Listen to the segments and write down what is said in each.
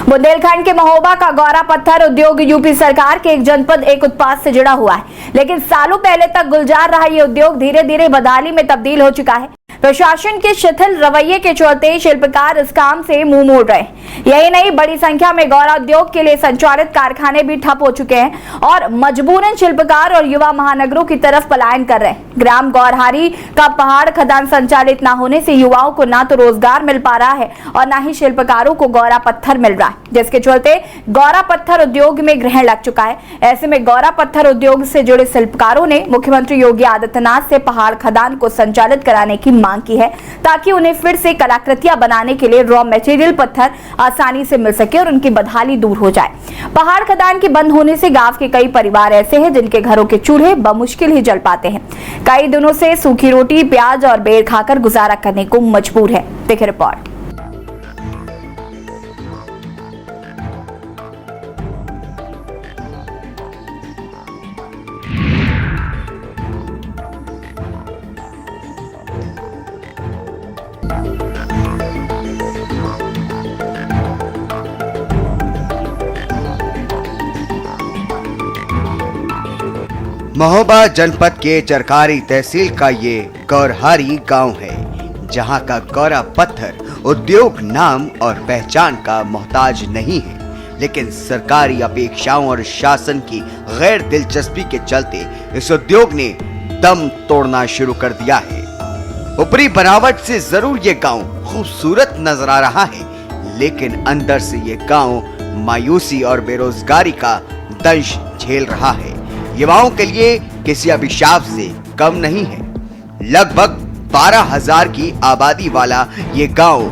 बुंदेलखंड के महोबा का गौरा पत्थर उद्योग यूपी सरकार के एक जनपद एक उत्पाद से जुड़ा हुआ है, लेकिन सालों पहले तक गुलजार रहा ये उद्योग धीरे धीरे बदहाली में तब्दील हो चुका है। प्रशासन के शिथिल रवैये के चलते शिल्पकार इस काम से मुंह मोड़ रहे हैं। यही नहीं, बड़ी संख्या में गौरा उद्योग के लिए संचालित कारखाने भी ठप हो चुके हैं और मजबूरन शिल्पकार और युवा महानगरों की तरफ पलायन कर रहे हैं। ग्राम गौरहारी का पहाड़ खदान संचालित न होने से युवाओं को ना तो रोजगार मिल पा रहा है और न ही शिल्पकारों को गौरा पत्थर मिल रहा है, जिसके चलते गौरा पत्थर उद्योग में ग्रहण लग चुका है। ऐसे में गौरा पत्थर उद्योग से जुड़े शिल्पकारों ने मुख्यमंत्री योगी आदित्यनाथ से पहाड़ खदान को संचालित कराने की मांग की है, ताकि उन्हें फिर से कलाकृतियां बनाने के लिए रॉ मटेरियल पत्थर आसानी से मिल सके और उनकी बदहाली दूर हो जाए। पहाड़ खदान के बंद होने से गांव के कई परिवार ऐसे हैं जिनके घरों के चूल्हे बमुश्किल ही जल पाते हैं। कई दिनों से सूखी रोटी, प्याज और बेर खाकर गुजारा करने को मजबूर है। देखिए रिपोर्ट। महोबा जनपद के चरकारी तहसील का ये गौरहारी गांव है, जहां का गौरा पत्थर उद्योग नाम और पहचान का मोहताज नहीं है, लेकिन सरकारी अपेक्षाओं और शासन की गैर दिलचस्पी के चलते इस उद्योग ने दम तोड़ना शुरू कर दिया है। ऊपरी बनावट से जरूर ये गांव खूबसूरत नजर आ रहा है, लेकिन अंदर से ये गांव मायूसी और बेरोजगारी का दंश झेल रहा है। युवाओं के लिए किसी अभिशाप से कम नहीं है। लगभग 12,000 की आबादी वाला ये गांव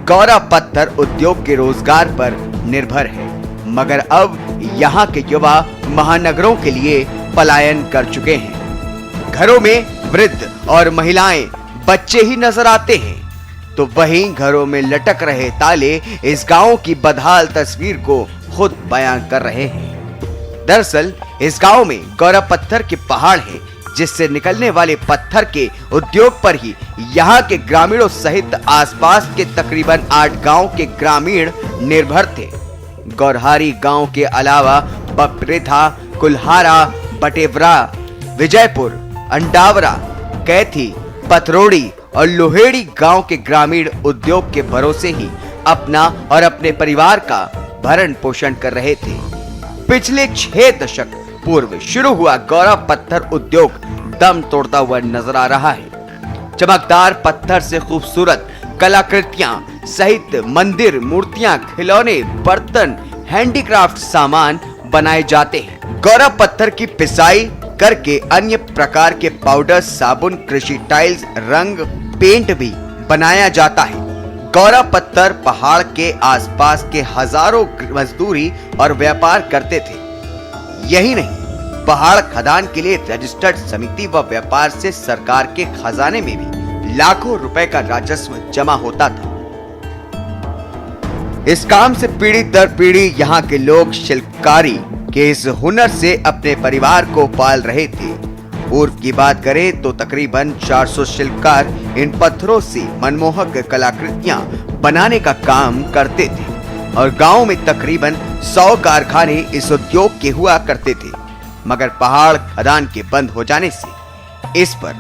गौरा पत्थर उद्योग के रोजगार पर निर्भर है, मगर अब यहाँ के युवा महानगरों के लिए पलायन कर चुके हैं। घरों में वृद्ध और महिलाएं, बच्चे ही नजर आते हैं, तो वहीं घरों में लटक रहे ताले इस गांव की बदहाल तस्वीर को खुद बयां कर रहे हैं। दरअसल इस गांव में गौरा पत्थर के पहाड़ हैं, जिससे निकलने वाले पत्थर के उद्योग पर ही यहाँ के ग्रामीणों सहित आसपास के तकरीबन 8 गांव के ग्रामीण निर्भर थे। गौरहारी गांव के अलावा बपरेथा, कुल्हारा, बटेवरा, विजयपुर, अंडावरा, कैथी, पथरोड़ी और लोहेड़ी गांव के ग्रामीण उद्योग के भरोसे ही अपना और अपने परिवार का भरण पोषण कर रहे थे। पिछले 6 दशक पूर्व शुरू हुआ गौरा पत्थर उद्योग दम तोड़ता हुआ नजर आ रहा है। चमकदार पत्थर से खूबसूरत कलाकृतियां सहित मंदिर, मूर्तियां, खिलौने, बर्तन, हैंडीक्राफ्ट सामान बनाए जाते हैं। गौरा पत्थर की पिसाई करके अन्य प्रकार के पाउडर, साबुन, कृषि टाइल्स, रंग, पेंट भी बनाया जाता है। गौरा पत्थर पहाड़ के आसपास के हजारों मजदूरी और व्यापार करते थे। यही नहीं, पहाड़ खदान के लिए रजिस्टर्ड समिति व व्यापार से सरकार के खजाने में भी लाखों रुपए का राजस्व जमा होता था। इस काम से पीढ़ी दर पीढ़ी यहाँ के लोग शिल्पकारी के इस हुनर से अपने परिवार को पाल रहे थे। पूर्व की बात करें तो तकरीबन 400 शिल्पकार इन पत्थरों से मनमोहक कलाकृतियां बनाने का काम करते थे और गांव में तकरीबन 100 कारखाने इस उद्योग के हुआ करते थे, मगर पहाड़ खदान के बंद हो जाने से इस पर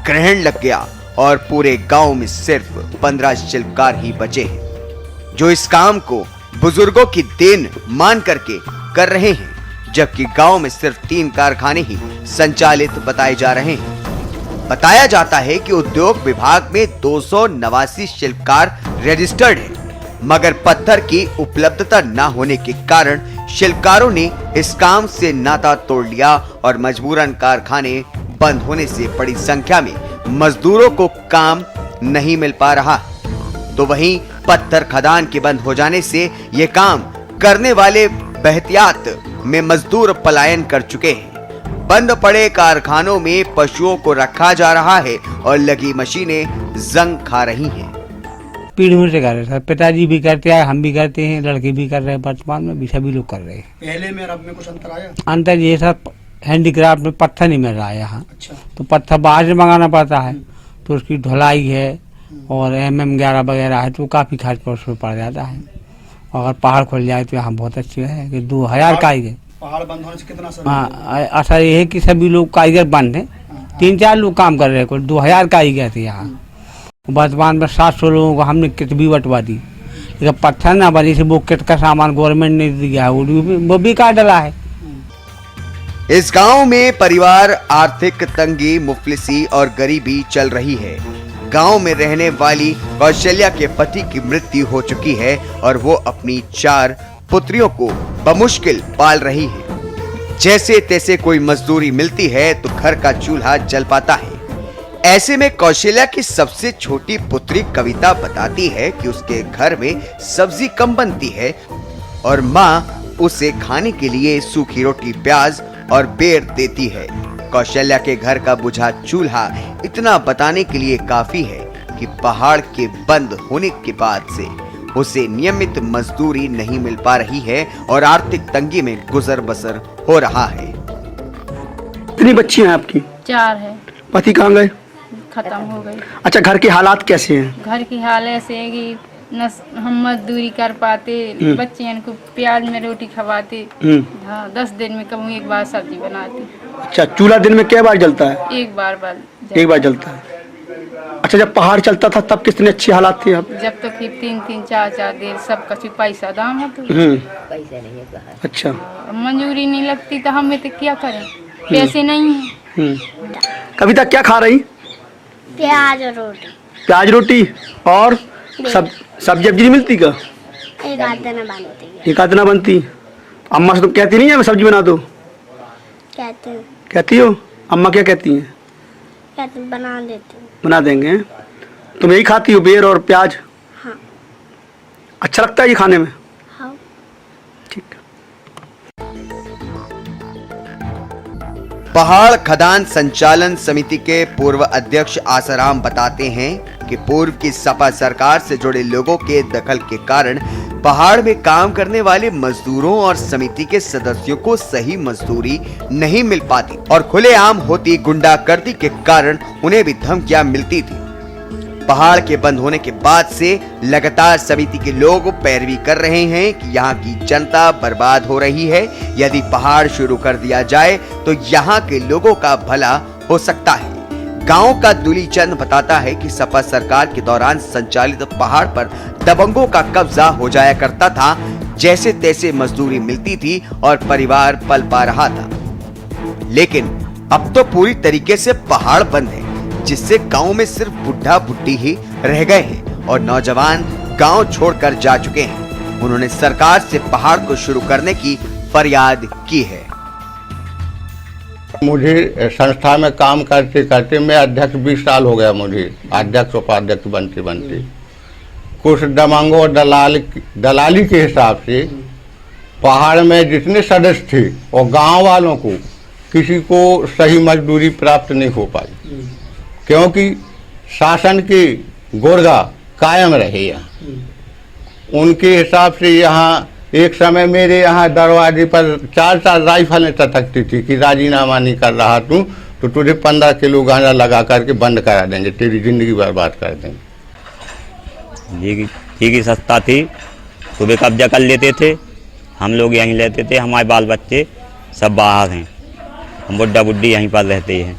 ग्रहण लग गया और पूरे गांव में सिर्फ 15 शिल्पकार ही बचे हैं, जो इस काम को बुजुर्गों की देन मान करके कर रहे हैं, जबकि गांव में सिर्फ 3 कारखाने ही संचालित बताए जा रहे हैं। बताया जाता है कि उद्योग विभाग में 289 शिल्पकार रजिस्टर्ड हैं, मगर पत्थर की उपलब्धता न होने के कारण शिल्पकारों ने इस काम से नाता तोड़ लिया और मजबूरन कारखाने बंद होने से बड़ी संख्या में मजदूरों को काम नहीं मिल पा रहा। तो वहीं पत्थर खदान के बंद हो जाने से ये काम करने वाले बेहतियात में मजदूर पलायन कर चुके हैं। बंद पड़े कारखानों में पशुओं को रखा जा रहा है और लगी मशीनें जंग खा रही हैं। पीढ़ी से कर रहे हैं, पिताजी भी करते हैं, हम भी करते हैं, लड़के भी कर रहे हैं, वर्तमान में भी सभी लोग कर रहे हैं। पहले में और अब में कुछ अंतर आया? अंतर ये सब हैंडीक्राफ्ट में पत्थर नहीं मिल रहा है यहाँ। अच्छा। तो पत्थर बाहर से मंगाना पड़ता है, तो उसकी ढुलाई है और MM11 वगैरह है, तो काफी खर्च पर उसमें पड़ जाता है। अगर पहाड़ खुल जाए तो यहाँ बहुत अच्छी है कि 2000 कारीगर। पहाड़ बंद होने से कितना समय हाँ, ऐसा ये है कि सभी लोग कारीगर बंद हैं, 3-4 लोग काम कर रहे हैं, कुल 2000 कारीगर थे यहाँ। वर्तमान में 700 लोगों को हमने किट भी बंटवा दी, लेकिन पत्थर ना बनी से वो किट का सामान गवर्नमेंट ने दिया है, वो भी काट डला है। इस गांव में परिवार आर्थिक तंगी, मुफलिसी और गरीबी चल रही है। गांव में रहने वाली कौशल्या के पति की मृत्यु हो चुकी है और वो अपनी 4 पुत्रियों को बमुश्किल पाल रही है। जैसे तैसे कोई मजदूरी मिलती है तो घर का चूल्हा जल पाता है। ऐसे में कौशल्या की सबसे छोटी पुत्री कविता बताती है कि उसके घर में सब्जी कम बनती है और माँ उसे खाने के लिए सूखी रोटी, प्याज और बेर देती है। कौशल्या के घर का बुझा चूल्हा इतना बताने के लिए काफी है कि पहाड़ के बंद होने के बाद से उसे नियमित मजदूरी नहीं मिल पा रही है और आर्थिक तंगी में गुजर बसर हो रहा है। कितनी बच्ची हैं आपकी? 4 है। पति कहाँ गए? खत्म हो गई। अच्छा, घर के हालात कैसे हैं? घर की हाल ऐसे है कि न हम मजदूरी कर पाते, बच्चे इनको प्याज में रोटी खवाते। हाँ, 10 दिन में कभी एक बार सब्जी बनाती। अच्छा, चूल्हा दिन में क्या बार जलता है? एक बार एक बार जलता है। अच्छा, जब पहाड़ चलता था तब कितने अच्छी हालात थे? आप जब तो फिर 3-3, 4-4 दिन सब कछु पैसा दाम है तो पैसा नहीं है। अच्छा, मंजूरी नहीं लगती तो हमें तो क्या करें, पैसे नहीं है। कविता क्या खा रही? प्याज और रोटी। प्याज रोटी और सब्जी नहीं मिलती का? एक आध दिन बनती है। एक आध दिन बनती। अम्मा से तुम कहती नहीं है मैं सब्जी बना दो? कहते हैं। कहती हो? अम्मा क्या कहती हैं? कहते हैं बना देते हैं। बना देंगे। तुम यही खाती हो, बेर और प्याज? हाँ। अच्छा लगता है ये खाने में? हाँ। ठीक है। पहाड़ खदान संचालन समिति के पूर्व अध्यक्ष आसाराम बताते हैं कि पूर्व की सपा सरकार से जुड़े लोगों के दखल के कारण पहाड़ में काम करने वाले मजदूरों और समिति के सदस्यों को सही मजदूरी नहीं मिल पाती और खुलेआम होती गुंडागर्दी के कारण उन्हें भी धमकियां मिलती थी। पहाड़ के बंद होने के बाद से लगातार समिति के लोग पैरवी कर रहे हैं कि यहाँ की जनता बर्बाद हो रही है। यदि पहाड़ शुरू कर दिया जाए तो यहाँ के लोगों का भला हो सकता है। गांव का दुली चंद बताता है कि सपा सरकार के दौरान संचालित पहाड़ पर दबंगों का कब्जा हो जाया करता था। जैसे तैसे मजदूरी मिलती थी और परिवार पल पा रहा था, लेकिन अब तो पूरी तरीके से पहाड़ बंद है, जिससे गांव में सिर्फ बुढ़ा बुढ़ी ही रह गए हैं और नौजवान गांव छोड़कर जा चुके हैं। उन्होंने सरकार से पहाड़ को शुरू करने की फरियाद की है। मुझे संस्था में काम करते करते मैं अध्यक्ष 20 साल हो गया, मुझे अध्यक्ष उपाध्यक्ष बनते बनते। कुछ दबंगों और दलाली के हिसाब से पहाड़ में जितने सदस्य थे और गांव वालों को किसी को सही मजदूरी प्राप्त नहीं हो पाई, क्योंकि शासन के गोरगा कायम रहे यहाँ। उनके हिसाब से यहाँ एक समय मेरे यहाँ दरवाजे पर 4 राइफलें टटकती थी कि राजीनामा नहीं कर रहा तू तो तुझे 15 किलो गांजा लगा करके बंद करा देंगे, तेरी जिंदगी बर्बाद कर देंगे। ठीक ही सस्ता थी, सुबह कब्जा कर लेते थे, हम लोग यहीं रहते थे, हमारे बाल बच्चे सब बाहर हैं, हम बुढ़ा बुढ़ी यहीं पर रहते हैं,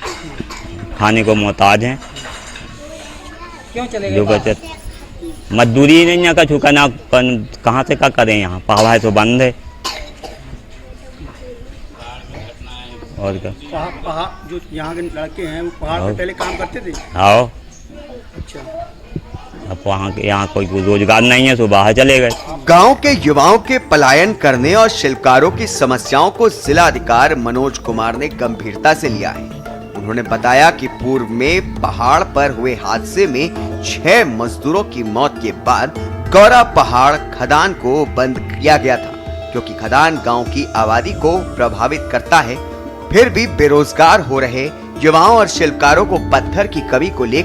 खाने को मोहताज हैं। क्यों चले गए? मजदूरी नहीं यहाँ का छुका ना, कहाँ से क्या करें, यहाँ पहाड़ तो बंद है। और क्या पहाड़ जो यहाँ के लड़के हैं वो पहाड़ पे पहले काम करते थे? आओ। अच्छा, अब वहाँ के यहाँ कोई रोजगार नहीं है तो बाहर चले गए। गांव के युवाओं के पलायन करने और शिल्पकारों की समस्याओं को जिलाधिकारी मनोज कुमार ने गंभीरता से लिया है। उन्होंने बताया कि पूर्व में पहाड़ पर हुए हादसे में 6 मजदूरों की मौत के बाद गौरा पहाड़ खदान को बंद किया गया था, क्योंकि खदान गांव की आबादी को प्रभावित करता है। फिर भी बेरोजगार हो रहे युवाओं और शिल्पकारों को पत्थर की कमी को लेकर